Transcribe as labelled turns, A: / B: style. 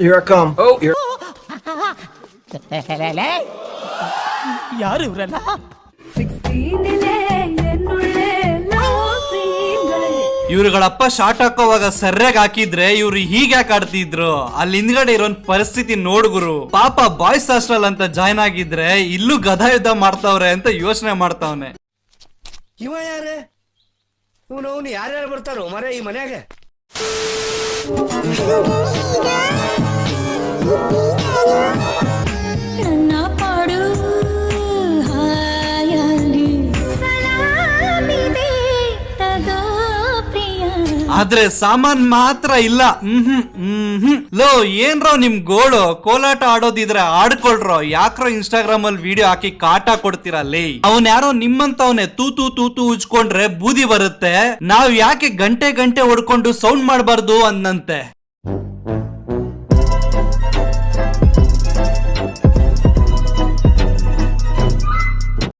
A: Here I come. Oh, here.
B: ಯಾರು ಇವ್ರಲ್ಲ?
C: ಇವ್ರುಗಳಪ್ಪ short ಹಾಕೋವಾಗ ಸರ್ಯಾಗಿ ಹಾಕಿದ್ರೆ ಇವ್ರು ಹೀಗೆ ಯಾಕೆ ಆಡ್ತಿದ್ರು? ಅಲ್ಲಿ ಹಿಂದ್ಗಡೆ ಇರೋ ಪರಿಸ್ಥಿತಿ ನೋಡುಗುರು. ಪಾಪ ಬಾಯ್ಸ್ ಹಾಸ್ಟೆಲ್ ಅಂತ ಜಾಯ್ನ್ ಆಗಿದ್ರೆ ಇಲ್ಲೂ ಗದಾ ಯುದ್ಧ ಮಾಡ್ತಾವ್ರೆ ಅಂತ ಯೋಚನೆ ಮಾಡ್ತಾವ್ನೆ.
A: ಇವ ಯಾರೇ? ಇವನು ಯಾರ್ಯಾರು ಬರ್ತಾರೋ ಮರ ಈ ಮನ್ಯಾಗ?
D: ನನ್ನ ಪಾಡು ಹಾಯಾಗಿ ಸಲಾಮಿದೆ ತಗೋ ಪ್ರಿಯ.
C: ಆದ್ರೆ ಸಾಮಾನ್ ಮಾತ್ರ ಇಲ್ಲ. ಲೋ ಏನ್ರೋ ನಿಮ್ ಗೋಳು? ಕೋಲಾಟ ಆಡೋದಿದ್ರೆ ಆಡ್ಕೊಳ್ರೋ, ಯಾಕ್ರೋ ಇನ್ಸ್ಟಾಗ್ರಾಮ್ ಅಲ್ಲಿ ವಿಡಿಯೋ ಹಾಕಿ ಕಾಟ ಕೊಡ್ತಿರಲ್ಲಿ? ಅವನ್ ಯಾರೋ ನಿಮ್ಮಂತವನೆ ತೂತು ತೂತು ಉಜ್ಕೊಂಡ್ರೆ ಬೂದಿ ಬರುತ್ತೆ, ನಾವ್ ಯಾಕೆ ಗಂಟೆ ಗಂಟೆ ಹೊಡ್ಕೊಂಡು ಸೌಂಡ್ ಮಾಡ್ಬಾರ್ದು ಅಂದಂತೆ.